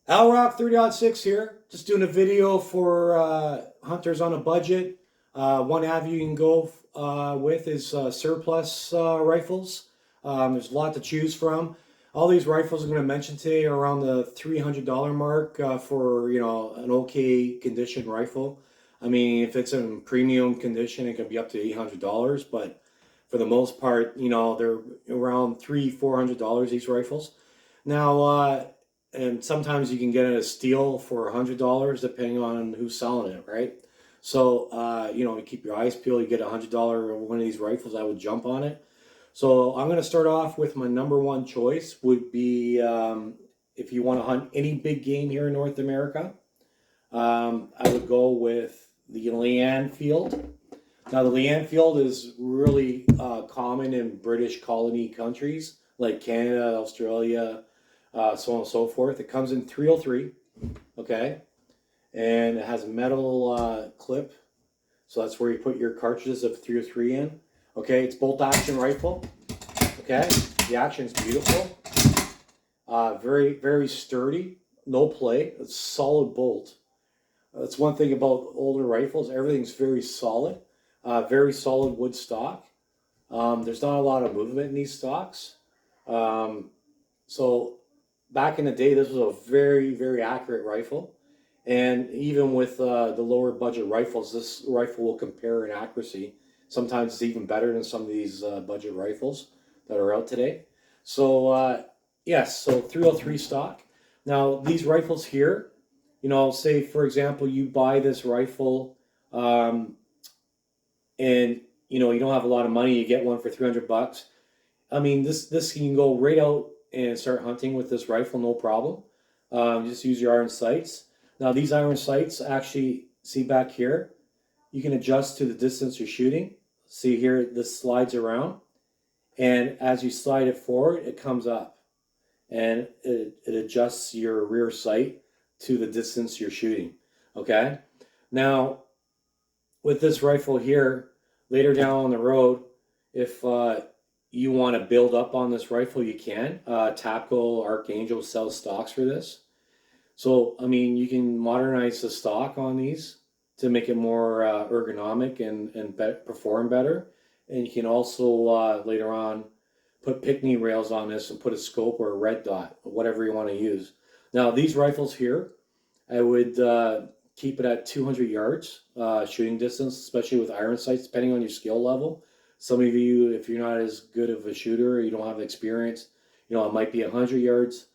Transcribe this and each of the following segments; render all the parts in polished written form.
Rock 30-06 here, just doing a video for hunters on a budget. One avenue you can go with is surplus rifles. There's a lot to choose from. All these rifles I'm going to mention today are around the $300 mark for an okay condition rifle. I mean, if it's in premium condition, it can be up to $800, but for the most part, they're around $300-400 these rifles. Now, and sometimes you can get a steal for $100 depending on who's selling it, right? So, you keep your eyes peeled. You get $100 one of these rifles, I would jump on it. So I'm going to start off with my number one choice would be if you want to hunt any big game here in North America, I would go with the Leanfield. Now, the Leanfield is really common in British colony countries like Canada, Australia, so on and so forth. It comes in 303, okay? And it has a metal clip. So that's where you put your cartridges of 303 in. Okay, it's bolt action rifle. Okay, the action is beautiful. Very, very sturdy. No play. It's solid bolt. That's one thing about older rifles. Everything's very solid. Very solid wood stock. There's not a lot of movement in these stocks. So back in the day, this was a very, very accurate rifle. And even with the lower budget rifles, this rifle will compare in accuracy. Sometimes it's even better than some of these budget rifles that are out today. So, yes, so 303 stock. Now, these rifles here, say, for example, you buy this rifle and, you don't have a lot of money, you get one for $300. I mean, this you can go right out and start hunting with this rifle, no problem. Just use your iron sights. Now, these iron sights actually, see back here, you can adjust to the distance you're shooting. See here, this slides around. And as you slide it forward, it comes up. And it adjusts your rear sight to the distance you're shooting. Okay? Now, with this rifle here, later down on the road, if you want to build up on this rifle, you can. Tapco, Archangel sells stocks for this. So, I mean, you can modernize the stock on these to make it more ergonomic and perform better. And you can also, later on, put Pickney rails on this and put a scope or a red dot, whatever you want to use. Now, these rifles here, I would keep it at 200 yards shooting distance, especially with iron sights, depending on your skill level. Some of you, if you're not as good of a shooter, you don't have experience, it might be 100 yards.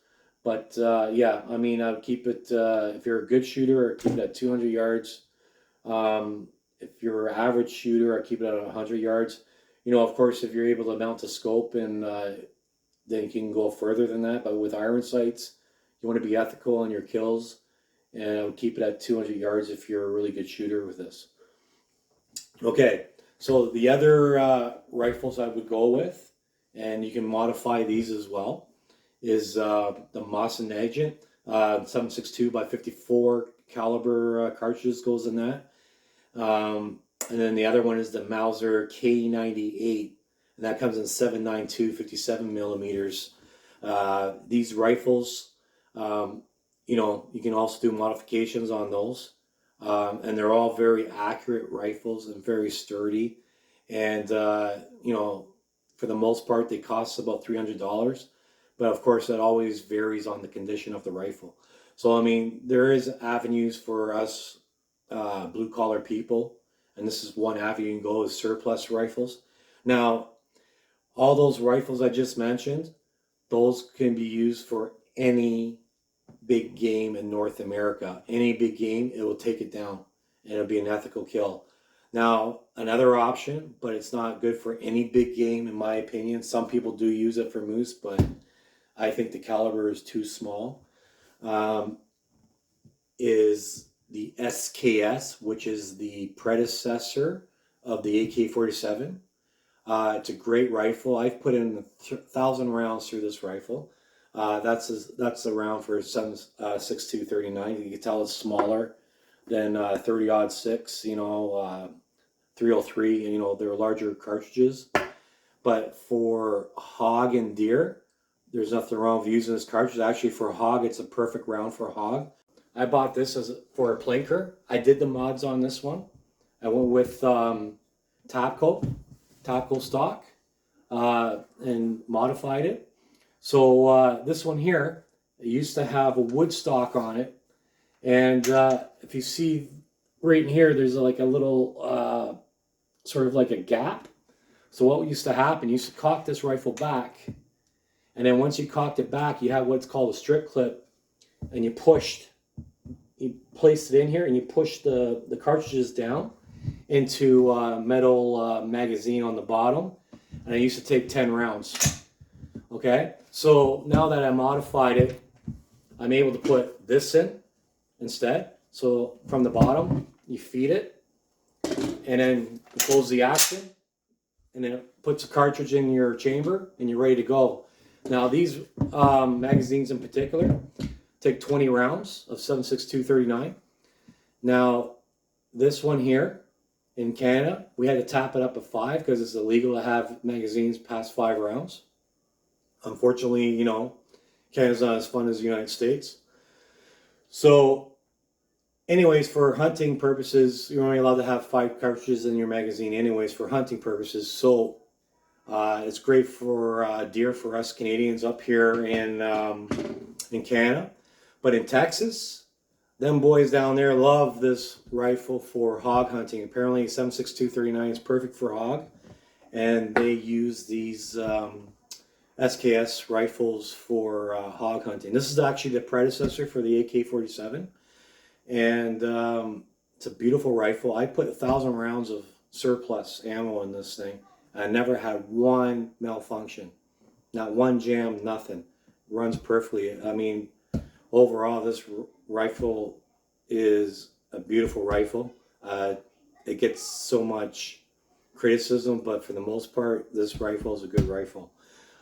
But yeah, I mean, I would keep it, if you're a good shooter, keep it at 200 yards. If you're an average shooter, I keep it at 100 yards. Of course, if you're able to mount a scope, and then you can go further than that. But with iron sights, you want to be ethical on your kills, and I would keep it at 200 yards if you're a really good shooter with this. Okay, so the other rifles I would go with, and you can modify these as well, is the Mosin Nugent 7.62 by 54 caliber cartridges goes in that. And then the other one is the Mauser K98, and that comes in 7.92 57 millimeters. These rifles, you can also do modifications on those, and they're all very accurate rifles and very sturdy. And for the most part, they cost about $300. But of course, that always varies on the condition of the rifle. So, I mean, there is avenues for us blue collar people, and this is one avenue you can go, is surplus rifles. Now, all those rifles I just mentioned, those can be used for any big game in North America. Any big game, it will take it down, and it'll be an ethical kill. Now, another option, but it's not good for any big game in my opinion. Some people do use it for moose, but I think the caliber is too small. Is the SKS, which is the predecessor of the AK-47. It's a great rifle. I've put in 1,000 rounds through this rifle. That's a round for 7.62 39. You can tell it's smaller than 30-06. 303. They're larger cartridges. But for hog and deer, There's nothing wrong with using this cartridge. Actually, for a hog, it's a perfect round for a hog. I bought this for a planker. I did the mods on this one. I went with Topco stock, and modified it. So this one here, it used to have a wood stock on it. And if you see right in here, there's like a little sort of like a gap. So what used to happen, you used to cock this rifle back. And then once you cocked it back, you have what's called a strip clip. And you placed it in here and you pushed the cartridges down into a metal magazine on the bottom. And I used to take 10 rounds. Okay, so now that I modified it, I'm able to put this in instead. So from the bottom, you feed it, and then you close the action, and then it puts a cartridge in your chamber, and you're ready to go. Now these magazines in particular take 20 rounds of 7.62-39. Now this one here in Canada, we had to tap it up at 5 because it's illegal to have magazines past 5 rounds. Unfortunately, you know, Canada's not as fun as the United States. So anyways, for hunting purposes, you're only allowed to have 5 cartridges in your magazine anyways for hunting purposes. So it's great for deer for us Canadians up here in Canada. But in Texas, them boys down there love this rifle for hog hunting. Apparently 7.62-39 is perfect for hog. And they use these SKS rifles for hog hunting. This is actually the predecessor for the AK-47, and it's a beautiful rifle. I put 1,000 rounds of surplus ammo in this thing. I never had one malfunction, not one jam, nothing. Runs perfectly. I mean, overall, this rifle is a beautiful rifle. It gets so much criticism, but for the most part, this rifle is a good rifle.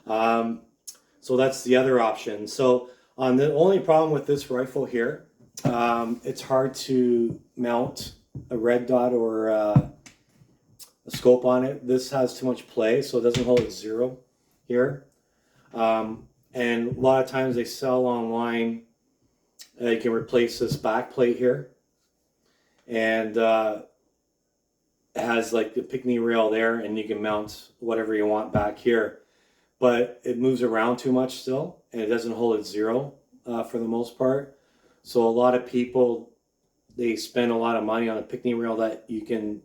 So that's the other option. So on the only problem with this rifle here, it's hard to mount a red dot or a scope on it. This has too much play, so it doesn't hold at 0 here. And a lot of times they sell online, you can replace this back plate here. And it has like the picnic rail there, and you can mount whatever you want back here. But it moves around too much still, and it doesn't hold at 0 for the most part. So a lot of people, they spend a lot of money on a picnic rail that you can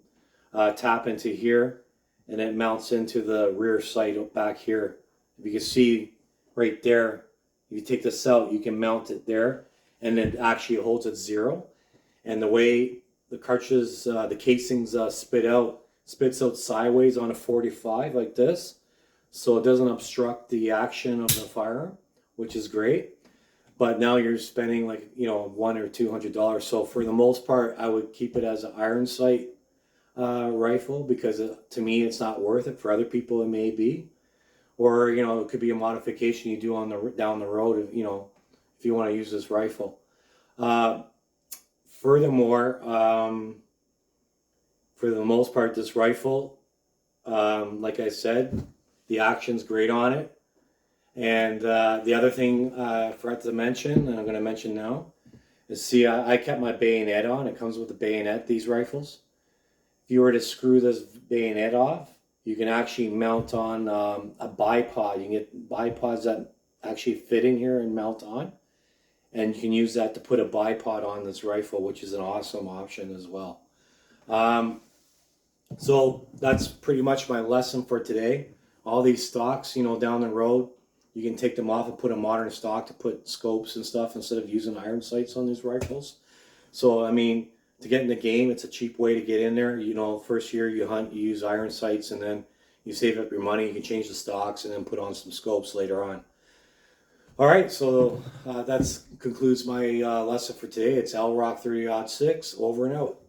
tap into here, and it mounts into the rear sight back here. If you can see right there, if you take this out, you can mount it there, and it actually holds at 0. And the way the cartridges, the casings spits out sideways on a 45 like this. So it doesn't obstruct the action of the firearm, which is great. But now you're spending like, you know, $100 or $200. So for the most part, I would keep it as an iron sight rifle, because to me, it's not worth it. For other people, it may be. Or, you know, it could be a modification you do on down the road, you know, if you want to use this rifle. Furthermore, for the most part, this rifle, like I said, the action's great on it. And the other thing I forgot to mention, and I'm going to mention now, is see, I kept my bayonet on. It comes with a bayonet, these rifles. If you were to screw this bayonet off, you can actually mount on a bipod. You can get bipods that actually fit in here and mount on. And you can use that to put a bipod on this rifle, which is an awesome option as well. So that's pretty much my lesson for today. All these stocks, you know, down the road, you can take them off and put a modern stock to put scopes and stuff instead of using iron sights on these rifles. So, I mean, to get in the game, it's a cheap way to get in there. You know, first year you hunt, you use iron sights, and then you save up your money. You can change the stocks and then put on some scopes later on. All right, so that concludes my lesson for today. It's LRock 30-06, over and out.